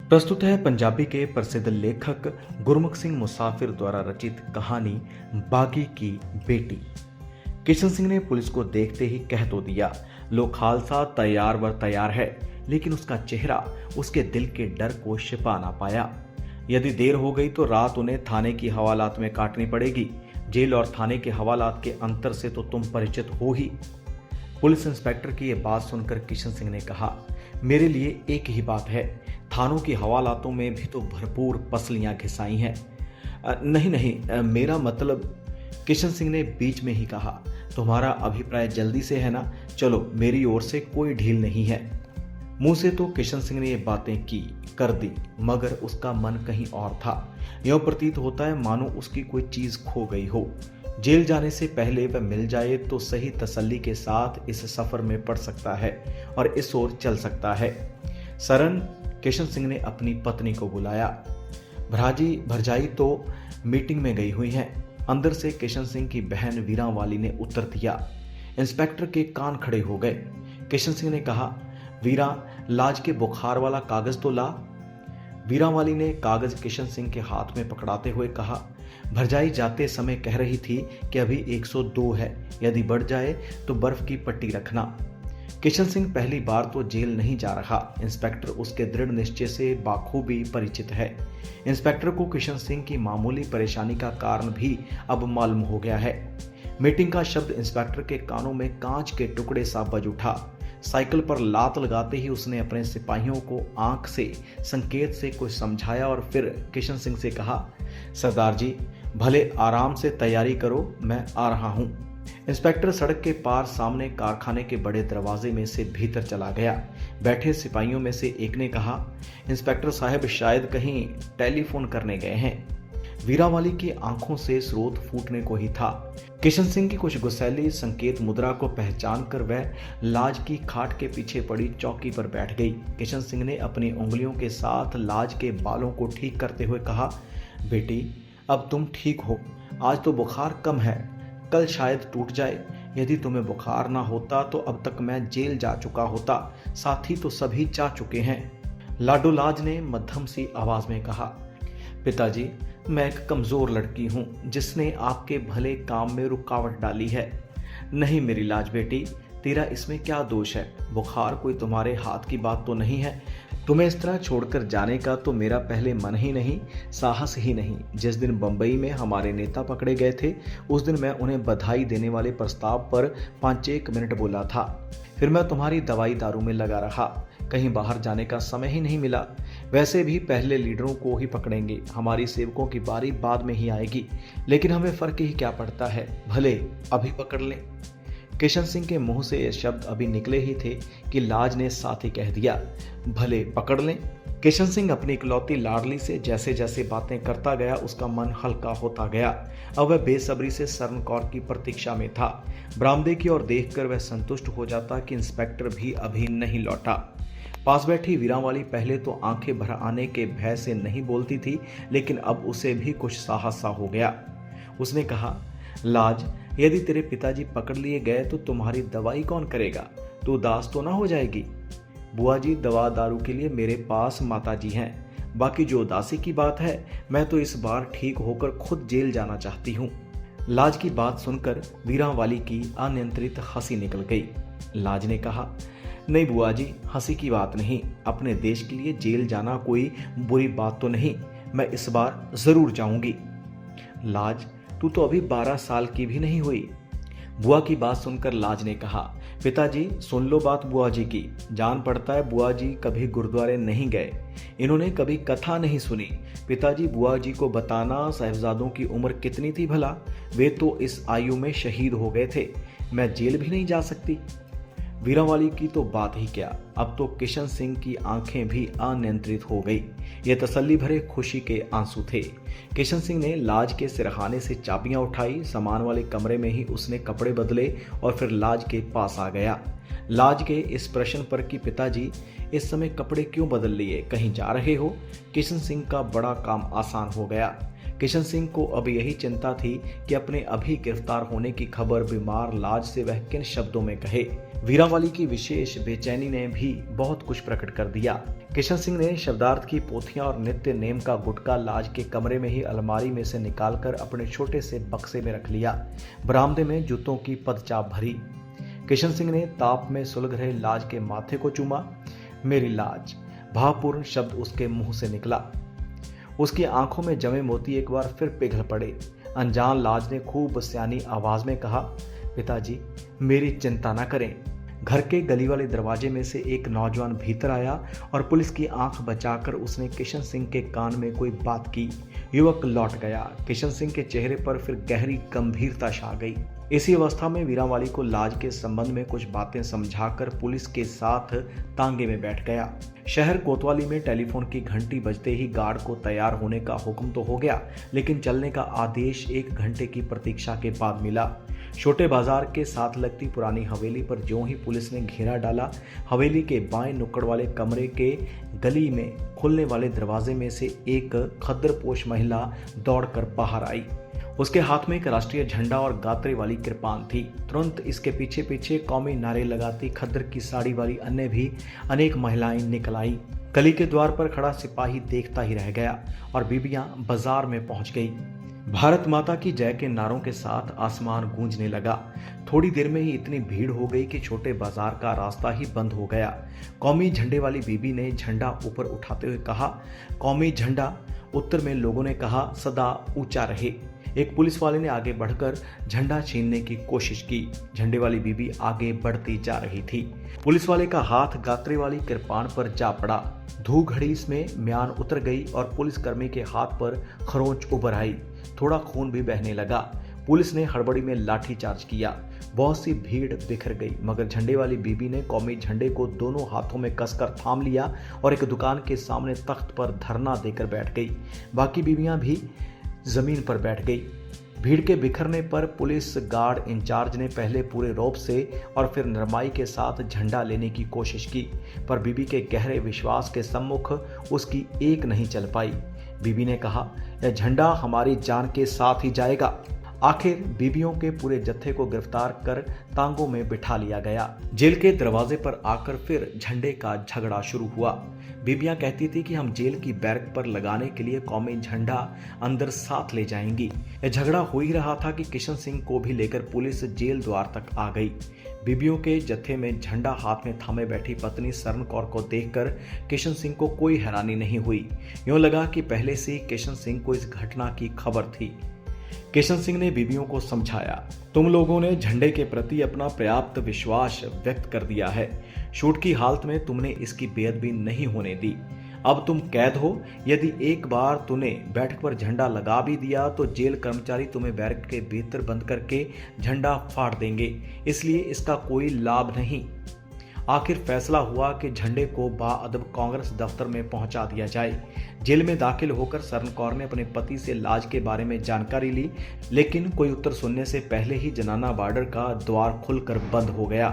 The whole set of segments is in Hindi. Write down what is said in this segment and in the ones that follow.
प्रस्तुत है पंजाबी के प्रसिद्ध लेखक गुरमुख सिंह मुसाफिर द्वारा रचित कहानी बागी की बेटी। किशन सिंह ने पुलिस को देखते ही कह तो दिया, लो खालसा तैयार बर तैयार है, लेकिन उसका चेहरा उसके दिल के डर को छिपा ना पाया। यदि देर हो गई तो रात उन्हें थाने की हवालात में काटनी पड़ेगी। जेल और थाने के हवालात के अंतर से तो तुम परिचित हो ही। पुलिस इंस्पेक्टर की यह बात सुनकर किशन सिंह ने कहा, मेरे लिए एक ही बात है, थानों की हवालातों में भी तो भरपूर पसलियां घिसाई हैं। नहीं, मेरा मतलब, किशन सिंह ने बीच में ही कहा, तुम्हारा अभिप्राय जल्दी से है ना? चलो, मेरी ओर से कोई ढील नहीं है। मुंह से तो किशन सिंह ने ये बातें की कर दी, मगर उसका मन कहीं और था। यूं प्रतीत होता है मानो उसकी कोई चीज खो गई हो। जेल जाने से पहले वह मिल जाए तो सही तसल्ली के साथ इस सफर में पड़ सकता है और इस ओर चल सकता है। सरन, किशन सिंह ने अपनी पत्नी को बुलाया। भरजाई तो मीटिंग में गई हुई है। अंदर से किशन सिंह की बहन वीरांवाली ने उत्तर दिया। इंस्पेक्टर के कान खड़े हो गए। किशन सिंह ने कहा, वीरा, लाज के बुखार वाला कागज तो ला। वीरांवाली ने कागज किशन सिंह के हाथ में पकड़ाते हुए कहा, भरजाई जाते समय कह रही थी कि अभी 102 है, यदि बढ़ जाए तो बर्फ की पट्टी रखना। किशन सिंह पहली बार तो जेल नहीं जा रहा। इंस्पेक्टर उसके दृढ़ निश्चय से बाखूबी परिचित है। इंस्पेक्टर को किशन सिंह की मामूली परेशानी का कारण भी अब मालूम हो गया है। मीटिंग का शब्द इंस्पेक्टर के कानों में कांच के टुकड़े सा बज उठा। साइकिल पर लात लगाते ही उसने अपने सिपाहियों को आंख से संकेत से कुछ समझाया और फिर किशन सिंह से कहा, सरदार जी, भले आराम से तैयारी करो, मैं आ रहा हूं। इंस्पेक्टर सड़क के पार सामने कारखाने के बड़े दरवाजे में से भीतर चला गया। बैठे सिपाहियों में से एक ने कहा, इंस्पेक्टर साहब शायद कहीं टेलीफोन करने गए हैं। वीरांवाली की आंखों से स्रोत फूटने को ही था। किशन सिंह की कुछ गुस्सैली संकेत मुद्रा को पहचान कर वह लाज की खाट के पीछे पड़ी चौकी पर बैठ गई। किशन सिंह ने अपनी उंगलियों के साथ लाज के बालों को ठीक करते हुए कहा, बेटी, अब तुम ठीक हो। आज तो बुखार कम है, कल शायद टूट जाए। यदि तुम्हें बुखार ना होता तो अब तक मैं जेल जा चुका होता, साथी तो सभी जा चुके हैं। लाडो लाज ने मध्यम सी आवाज में कहा, पिताजी, मैं एक कमजोर लड़की हूं जिसने आपके भले काम में रुकावट डाली है। नहीं मेरी लाज बेटी, तेरा इसमें क्या दोष है? बुखार कोई तुम्हारे हाथ की बात तो नहीं है। तुम्हें इस तरह छोड़कर जाने का तो मेरा पहले मन ही नहीं, साहस ही नहीं। जिस दिन बंबई में हमारे नेता पकड़े गए थे, उस दिन मैं उन्हें बधाई देने वाले प्रस्ताव पर 5-1 मिनट बोला था। फिर मैं तुम्हारी दवाई दारू में लगा रहा, कहीं बाहर जाने का समय ही नहीं मिला। वैसे भी पहले लीडरों को ही पकड़ेंगे, हमारी सेवकों की बारी बाद में ही आएगी। लेकिन हमें फर्क ही क्या पड़ता है, भले अभी पकड़ लें। किशन सिंह के मुंह से ये शब्द अभी निकले ही थे कि लाज ने साथ ही कह दिया, भले पकड़ लें। किशन सिंह अपनी इकलौती लाडली से जैसे जैसे बातें करता गया उसका मन हल्का होता गया। अब वह बेसब्री से सरन कौर की प्रतीक्षा में था। बरामदे की ओर देखकर वह संतुष्ट हो जाता कि इंस्पेक्टर भी अभी नहीं लौटा। पास बैठी वीरांवाली पहले तो आंखें भर आने के भय से नहीं बोलती थी, लेकिन अब उसे भी कुछ साहस सा हो गया। उसने कहा, लाज, यदि तेरे पिताजी पकड़ लिए गए तो तुम्हारी दवाई कौन करेगा? तू उदास तो ना हो जाएगी? बुआ जी, दवा दारू के लिए मेरे पास माताजी हैं। बाकी जो उदासी की बात है, मैं तो इस बार ठीक होकर खुद जेल जाना चाहती हूँ। लाज की बात सुनकर वीरांवाली की अनियंत्रित हंसी निकल गई। लाज ने कहा, नहीं बुआ जी, हंसी की बात नहीं। अपने देश के लिए जेल जाना कोई बुरी बात तो नहीं, मैं इस बार जरूर जाऊंगी। लाज, तू तो अभी 12 साल की भी नहीं हुई। बुआ की बात सुनकर लाज ने कहा, पिताजी सुन लो बात बुआ जी की। जान पड़ता है बुआ जी कभी गुरुद्वारे नहीं गए, इन्होंने कभी कथा नहीं सुनी। पिताजी, बुआ जी को बताना साहिबजादों की उम्र कितनी थी भला? वे तो इस आयु में शहीद हो गए थे। मैं जेल भी नहीं जा सकती। वीरांवाली की तो बात ही क्या, अब तो किशन सिंह की आंखें भी अनियंत्रित हो गई। ये तसल्ली भरे खुशी के आंसू थे। किशन सिंह ने लाज के सिरहाने से चाबियां उठाई। सामान वाले कमरे में ही उसने कपड़े बदले और फिर लाज के पास आ गया। लाज के इस प्रश्न पर कि पिताजी इस समय कपड़े क्यों बदल लिए, कहीं जा रहे हो, किशन सिंह का बड़ा काम आसान हो गया। किशन सिंह को अब यही चिंता थी कि अपने अभी गिरफ्तार होने की खबर बीमार लाज से वह किन शब्दों में कहे। वीरांवाली की विशेष बेचैनी ने भी बहुत कुछ प्रकट कर दिया। किशन सिंह ने शब्दार्थ की पोथियां और नित्य नेम का गुटका लाज के कमरे में ही अलमारी में से निकालकर अपने छोटे से बक्से में रख लिया। बरामदे में जूतों की पदचाप भरी। किशन सिंह ने ताप में सुलग रहे लाज के माथे को चूमा। मेरी लाज, भावपूर्ण शब्द उसके मुंह से निकला। उसकी आंखों में जमे मोती एक बार फिर पिघल पड़े। अनजान लाज ने खूब स्यानी आवाज में कहा, पिताजी मेरी चिंता न करें। घर के गली वाले दरवाजे में से एक नौजवान भीतर आया और पुलिस की आंख बचाकर उसने किशन सिंह के कान में कोई बात की। युवक लौट गया। किशन सिंह के चेहरे पर फिर गहरी गंभीरता छा गई। इसी अवस्था में वीरांवाली को लाज के संबंध में कुछ बातें समझाकर पुलिस के साथ तांगे में बैठ गया। शहर कोतवाली में टेलीफोन की घंटी बजते ही गार्ड को तैयार होने का हुक्म तो हो गया, लेकिन चलने का आदेश 1 घंटे की प्रतीक्षा के बाद मिला। छोटे बाजार के साथ लगती पुरानी हवेली पर ज्यों ही पुलिस ने घेरा डाला, हवेली के बाएं नुक्कड़ वाले कमरे के गली में खुलने वाले दरवाजे में से एक खद्दरपोश महिला दौड़कर बाहर आई। उसके हाथ में एक राष्ट्रीय झंडा और गात्रे वाली कृपान थी। तुरंत इसके पीछे पीछे कौमी नारे लगाती खद्दर की साड़ी वाली अन्य भी अनेक महिलाएं निकल आई। गली के द्वार पर खड़ा सिपाही देखता ही रह गया और बीबियां बाजार में पहुंच गई। भारत माता की जय के नारों के साथ आसमान गूंजने लगा। थोड़ी देर में ही इतनी भीड़ हो गई कि छोटे बाजार का रास्ता ही बंद हो गया। कौमी झंडे वाली बीबी ने झंडा ऊपर उठाते हुए कहा, कौमी झंडा। उत्तर में लोगों ने कहा, सदा ऊंचा रहे। एक पुलिस वाले ने आगे बढ़कर झंडा छीनने की कोशिश की। झंडे वाली बीबी आगे बढ़ती जा रही थी। पुलिस वाले का हाथ गात्रे वाली कृपान पर जा पड़ा। धू घड़ी में म्यान उतर गई और पुलिसकर्मी के हाथ पर खरोंच उभर आई। थोड़ा खून भी बहने लगा। पुलिस ने हड़बड़ी में लाठीचार्ज किया। बहुत सी भीड़ बिखर गई, मगर झंडे वाली बीबी ने कौमी झंडे को दोनों हाथों में कसकर थाम लिया और एक दुकान के सामने तख्त पर धरना देकर बैठ गई। बाकी बीबियां भी जमीन पर बैठ गई। भीड़ के बिखरने पर पुलिस गार्ड इंचार्ज ने पहले पूरे रौब से और फिर नरमाई के साथ झंडा लेने की कोशिश की, पर बीबी के गहरे विश्वास के सम्मुख उसकी एक नहीं चल पाई। बीबी ने कहा, यह झंडा हमारी जान के साथ ही जाएगा। आखिर बीबियों के पूरे जत्थे को गिरफ्तार कर तांगों में बिठा लिया गया। जेल के दरवाजे पर आकर फिर झंडे का झगड़ा शुरू हुआ। बीबियां कहती थी कि हम जेल की बैरक पर लगाने के लिए कौमी झंडा अंदर साथ ले जाएंगी। यह झगड़ा हो ही रहा था कि किशन सिंह को भी लेकर पुलिस जेल द्वार तक आ गई। बीबियों के जत्थे में झंडा हाथ में थामे बैठी पत्नी सरन कौर को देखकर किशन सिंह को कोई हैरानी नहीं हुई। यूं लगा कि पहले से ही किशन सिंह को इस घटना की खबर थी। किशन सिंह ने बीबियों को समझाया, तुम लोगों ने झंडे के प्रति अपना पर्याप्त विश्वास व्यक्त कर दिया है। शूट की हालत में तुमने इसकी बेअदबी नहीं होने दी। अब तुम कैद हो। यदि एक बार तूने बैठक पर झंडा लगा भी दिया तो जेल कर्मचारी तुम्हें बैरक के भीतर बंद करके झंडा फाड़ देंगे, इसलिए इसका कोई लाभ नहीं। आखिर फैसला हुआ कि झंडे को बाअदब कांग्रेस दफ्तर में पहुंचा दिया जाए। जेल में दाखिल होकर सरन कौर ने अपने पति से लाज के बारे में जानकारी ली, लेकिन कोई उत्तर सुनने से पहले ही जनाना बॉर्डर का द्वार खुलकर बंद हो गया।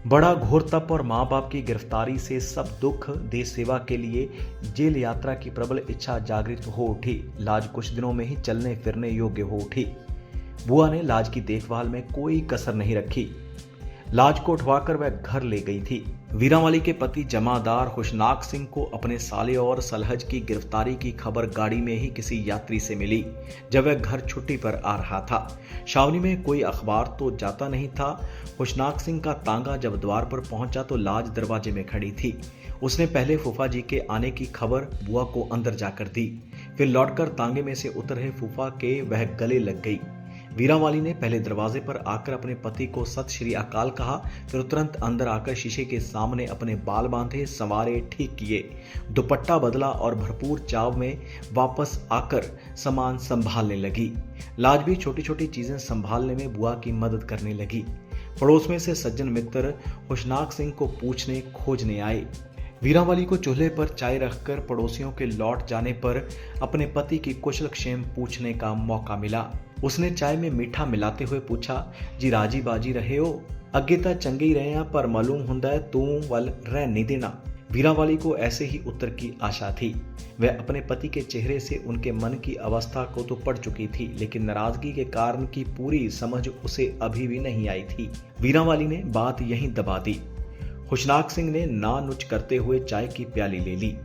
बड़ा घोर तप और माँ बाप की गिरफ्तारी से सब दुख देश सेवा के लिए जेल यात्रा की प्रबल इच्छा जागृत हो उठी। लाज कुछ दिनों में ही चलने फिरने योग्य हो उठी। बुआ ने लाज की देखभाल में कोई कसर नहीं रखी। लाज को उठवाकर वह घर ले गई थी। वीरांवाली के पति जमादार हुशनाक सिंह को अपने साले और सलहज की गिरफ्तारी की खबर गाड़ी में ही किसी यात्री से मिली, जब वह घर छुट्टी पर आ रहा था। छावनी में कोई अखबार तो जाता नहीं था। हुशनाक सिंह का तांगा जब द्वार पर पहुंचा तो लाज दरवाजे में खड़ी थी। उसने पहले फूफा जी के आने की खबर बुआ को अंदर जाकर दी, फिर लौटकर तांगे में से उतर रहे फूफा के वह गले लग गई। वीरांवाली ने पहले दरवाजे पर आकर अपने पति को सत श्री अकाल कहा, फिर तुरंत अंदर आकर शीशे के सामने अपने बाल बांधे, संवारे, ठीक किए, दुपट्टा बदला और भरपूर चाव में वापस आकर सामान संभालने लगी। लाज भी छोटी छोटी चीजें संभालने में बुआ की मदद करने लगी। पड़ोस में से सज्जन मित्र हुशनाक सिंह को पूछने खोजने आए। वीरांवाली को चूल्हे पर चाय रखकर पड़ोसियों के लौट जाने पर अपने पति की कुशल क्षेम पूछने का मौका मिला। उसने चाय में मीठा मिलाते हुए पूछा, जी राजी बाजी रहे हो? अगे तो चंगे ही रहे हैं, पर मालूम हुंदा है तू वल रह नहीं देना। वीरावाली को ऐसे ही उत्तर की आशा थी। वह अपने पति के चेहरे से उनके मन की अवस्था को तो पढ़ चुकी थी, लेकिन नाराजगी के कारण की पूरी समझ उसे अभी भी नहीं आई थी। वीरावाली ने बात यहीं दबा दी। हुशनाक सिंह ने ना नुच करते हुए चाय की प्याली ले ली।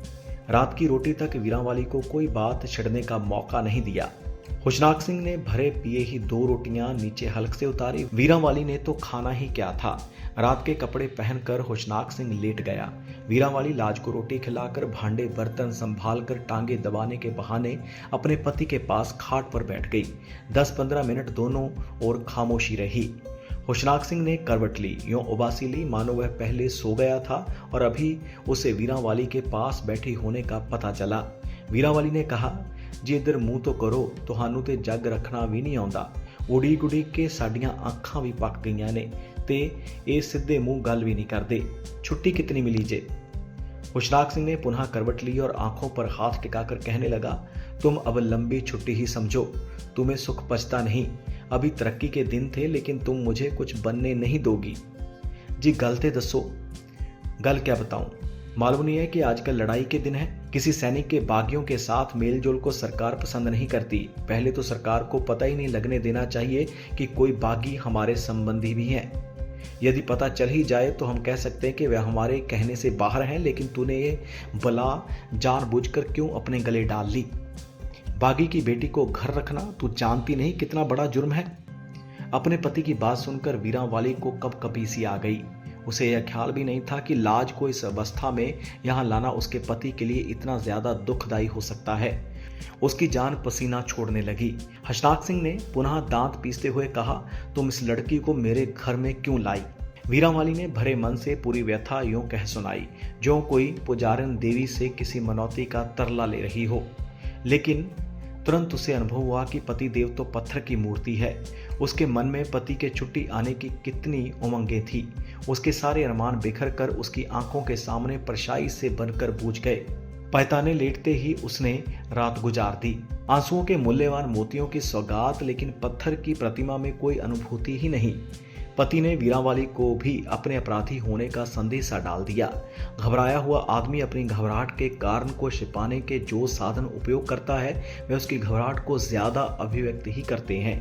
रात की रोटी तक वीरावाली को कोई बात छिड़ने का मौका नहीं दिया। हुशनाक सिंह ने भरे पिए ही 2 रोटियां नीचे हल्क से उतारी। वीरावाली ने तो खाना ही क्या था। रात के कपड़े पहनकर हुशनाक सिंह लेट गया। वीरावाली लाज को रोटी खिलाकर भांडे बर्तन संभालकर टांगे दबाने के बहाने अपने पति के पास खाट पर बैठ गई। 10-15 मिनट दोनों ओर खामोशी रही। हुशनाक सिंह ने करवट ली, यूं उबासी ली मानो वह पहले सो गया था और अभी उसे वीरावाली के पास बैठी होने का पता चला। वीरावाली ने कहा, जी इधर मूंह तो करो, ਤੁਹਾਨੂੰ ਤੇ ਜੱਗ ਰੱਖਣਾ ਵੀ ਨਹੀਂ ਆਉਂਦਾ। ਉਡੀਕ ਉਡੀਕ ਕੇ ਸਾਡੀਆਂ ਅੱਖਾਂ ਵੀ ਪੱਕ ਗਈਆਂ ਨੇ ਤੇ ਇਹ ਸਿੱਧੇ ਮੂੰਹ ਗੱਲ ਵੀ नहीं करते। छुट्टी कितनी मिली जे? हुशनाक सिंह ने पुनः करवट ली और आंखों पर हाथ टिकाकर कहने लगा, तुम अब लंबी छुट्टी ही समझो, तुम्हें सुख पचता नहीं। अभी तरक्की के दिन थे, लेकिन तुम मुझे कुछ बनने नहीं दोगी। जी गल ते दसो। गल क्या बताऊं? मालूम नहीं है कि आजकल लड़ाई के दिन है। किसी सैनिक के बागियों के साथ मेलजोल को सरकार पसंद नहीं करती। पहले तो सरकार को पता ही नहीं लगने देना चाहिए कि कोई बागी हमारे संबंधी भी हैं। यदि पता चल ही जाए तो हम कह सकते हैं कि वह हमारे कहने से बाहर हैं, लेकिन तूने ये बला जानबूझकर क्यों अपने गले डाल ली? बागी की बेटी को घर रखना तू जानती नहीं कितना बड़ा जुर्म है? अपने पति की बात सुनकर वीरावाली को कपकपी सी आ गई। उसे यह ख्याल भी नहीं था कि लाज को इस अवस्था में यहाँ लाना उसके पति के लिए इतना ज्यादा दुखदायी हो सकता है। उसकी जान पसीना छोड़ने लगी। हुशनाक सिंह ने पुनः दांत पीसते हुए कहा, तुम इस लड़की को मेरे घर में क्यों लाई? वीरावाली ने भरे मन से पूरी व्यथा यूं कह सुनाई, जो कोई पुजारिन देवी से किसी मनौती का तरला ले रही हो। लेकिन तुरंत उसे अनुभव हुआ कि पति देव तो पत्थर की मूर्ति है। उसके मन में पति के छुट्टी आने की कितनी उमंगें थी। उसके सारे अरमान बिखर कर उसकी आंखों के सामने परछाई से बनकर बूझ गए। पैताने लेटते ही उसने रात गुजार दी। आंसुओं के मूल्यवान मोतियों की सौगात, लेकिन पत्थर की प्रतिमा में कोई अनुभूति ही नहीं। पति ने वीरावाली को भी अपने अपराधी होने का संदेशा डाल दिया। घबराया हुआ आदमी अपनी घबराहट के कारण को छिपाने के जो साधन उपयोग करता है, वे उसकी घबराहट को ज्यादा अभिव्यक्त ही करते हैं।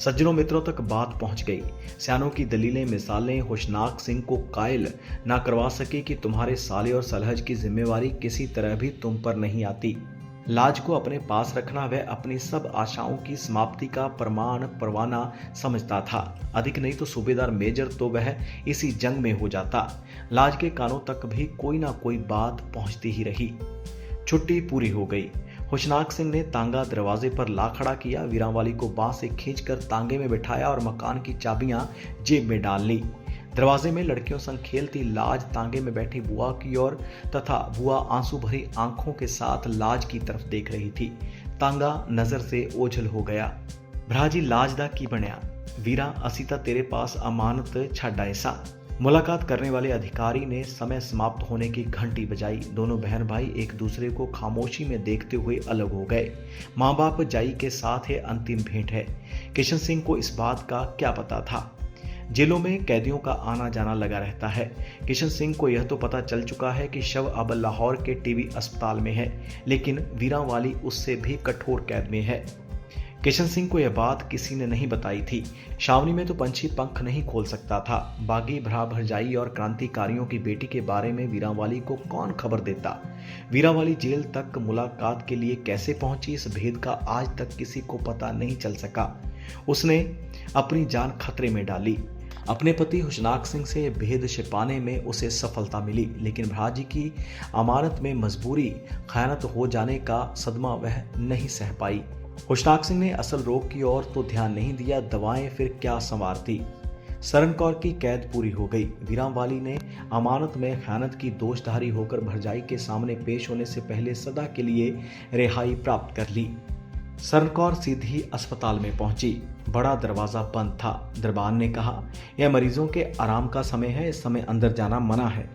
सज्जनों मित्रों तक बात पहुंच गई। सियानों की दलीलें मिसालें हुशनाक सिंह को कायल ना करवा सके कि तुम्हारे साले और सलहज की जिम्मेवारी किसी तरह भी तुम पर नहीं आती। लाज को अपने पास रखना वह अपनी सब आशाओं की समाप्ति का प्रमाण परवाना समझता था। अधिक नहीं तो सूबेदार मेजर तो वह इसी जंग में हो जाता। लाज के कानों तक भी कोई ना कोई बात पहुंचती ही रही। छुट्टी पूरी हो गई। हुशनाक सिंह ने तांगा दरवाजे पर ला खड़ा किया। वीरावाली को बांह से खींचकर तांगे में बिठाया और मकान की चाबियां जेब में डाल ली। दरवाजे में लड़कियों संग खेलती लाज तांगे में बैठी बुआ की ओर तथा बुआ आंसू भरी आंखों के साथ लाज की तरफ देख रही थी। तांगा नजर से ओझल हो गया। भराजी लाज दा की बनया? वीरा असी तां तेरे पास अमानत छड्ड आए सा। मुलाकात करने वाले अधिकारी ने समय समाप्त होने की घंटी बजाई। दोनों बहन भाई एक दूसरे को खामोशी में देखते हुए अलग हो गए। माँ बाप जाई के साथ ये अंतिम भेंट है। किशन सिंह को इस बात का क्या पता था? जेलों में कैदियों का आना जाना लगा रहता है। किशन सिंह को यह तो पता चल चुका है कि शव अब लाहौर के टीबी अस्पताल में है, लेकिन वीरावाली उससे भी कठोर कैद में है। किशन सिंह को यह बात किसी ने नहीं बताई थी। छावनी में तो पंछी पंख नहीं खोल सकता था। बागी भरा भरजाई और क्रांतिकारियों की बेटी के बारे में वीरावाली को कौन खबर देता? वीरावाली जेल तक मुलाकात के लिए कैसे पहुंची, इस भेद का आज तक किसी को पता नहीं चल सका। उसने अपनी जान खतरे में डाली। अपने पति हुशनाक सिंह से भेद छिपाने में उसे सफलता मिली, लेकिन भराजी की अमानत में मजबूरी खयानत हो जाने का सदमा वह नहीं सह पाई। हुशनाक सिंह ने असल रोग की ओर तो ध्यान नहीं दिया, दवाएं फिर क्या संवारती। सरन कौर की कैद पूरी हो गई। वीरावाली ने अमानत में खयानत की दोषधारी होकर भरजाई के सामने पेश होने से पहले सदा के लिए रिहाई प्राप्त कर ली। सरन कौर सीधी अस्पताल में पहुंची। बड़ा दरवाजा बंद था। दरबान ने कहा, यह मरीजों के आराम का समय है, इस समय अंदर जाना मना है।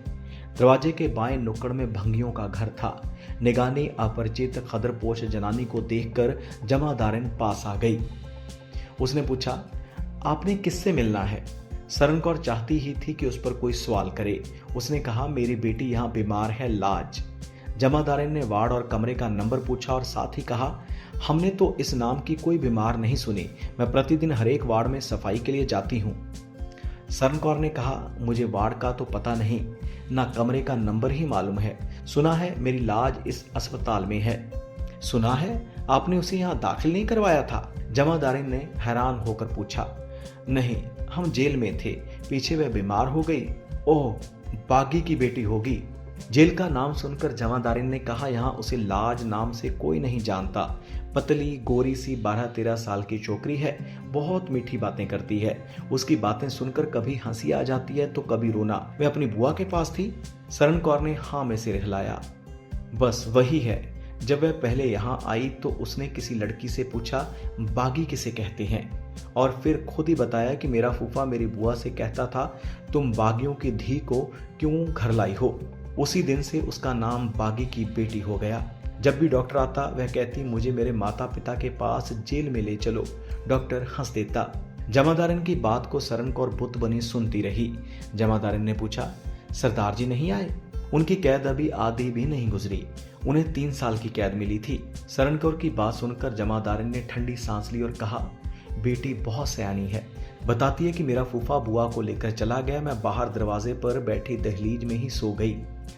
दरवाजे के बाएं नुक्कड़ में भंगियों का घर था। निगानी अपरिचित खदरपोश जनानी को देखकर जमादारिन पास आ गई। उसने पूछा, आपने किससे मिलना है? सरन कौर चाहती ही थी कि उस पर कोई सवाल करे। उसने कहा, मेरी बेटी यहाँ बीमार है, लाज। जमादारिन ने वार्ड और कमरे का नंबर पूछा और साथ ही कहा, हमने तो इस नाम की कोई बीमार नहीं सुनी। मैं प्रतिदिन हर एक वार्ड में सफाई के लिए जाती हूँ। सरन कौर ने कहा, मुझे वार्ड का तो पता नहीं, ना कमरे का नंबर ही मालूम है। सुना है मेरी लाज इस अस्पताल में है। सुना है आपने उसे यहाँ दाखिल नहीं करवाया था? जमादारिन ने हैरान होकर पूछा। नहीं, हम जेल में थे, पीछे वह बीमार हो गई। ओह, बागी की बेटी होगी। जेल का नाम सुनकर जमादारिन ने कहा, यहाँ उसे लाज नाम से कोई नहीं जानता। पतली गोरी सी 12-13 साल की छोकरी है, बहुत मीठी बातें करती है। उसकी बातें सुनकर कभी हंसी आ जाती है तो कभी रोना। वह अपनी बुआ के पास थी? सरन कौर ने हाँ में सिर हिलाया। बस वही है। जब वह पहले यहाँ आई तो उसने किसी लड़की से पूछा, बागी किसे कहते हैं, और फिर खुद ही बताया कि मेरा फूफा मेरी बुआ से कहता था, तुम बागियों की धी को क्यों घर लाई हो। उसी दिन से उसका नाम बागी की बेटी हो गया। जब भी डॉक्टर आता वह कहती, मुझे मेरे माता पिता के पास जेल में ले चलो। डॉक्टर हंस देता। जमादारिन की बात को सरन कौर बुत बनी सुनती रही। जमादारिन ने पूछा, सरदार जी नहीं आए? उनकी कैद अभी आधी भी नहीं गुजरी, उन्हें 3 साल की कैद मिली थी। सरन कौर की बात सुनकर जमादारिन ने ठंडी सांस ली और कहा, बेटी बहुत सयानी है, बताती है कि मेरा फूफा बुआ को लेकर चला गया, मैं बाहर दरवाजे पर बैठी दहलीज में ही सो गई।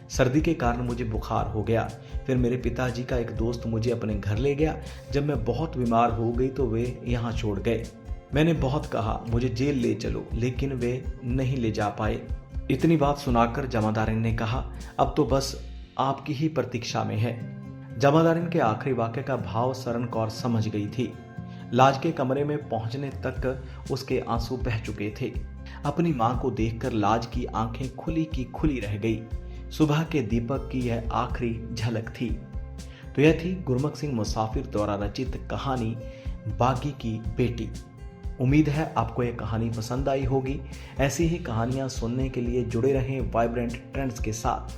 सर्दी के कारण मुझे बुखार हो गया। फिर मेरे पिताजी का एक दोस्त मुझे अपने घर ले गया। जब मैं बहुत बीमार हो गई तो वे यहाँ छोड़ गए। मैंने बहुत कहा मुझे जेल ले चलो, लेकिन वे नहीं ले जा पाए। इतनी बात सुनाकर जमादारिन ने कहा, अब तो बस आपकी ही प्रतीक्षा में है। जमादारिन के आखिरी वाक्य का भाव सरन कौर समझ गई थी। लाज के कमरे में पहुंचने तक उसके आंसू बह चुके थे। अपनी मां को देखकर लाज की आंखें खुली की खुली रह गई। सुबह के दीपक की यह आखिरी झलक थी। तो यह थी गुरमुख सिंह मुसाफिर द्वारा रचित कहानी बागी की बेटी। उम्मीद है आपको यह कहानी पसंद आई होगी। ऐसी ही कहानियां सुनने के लिए जुड़े रहें वाइब्रेंट ट्रेंड्स के साथ।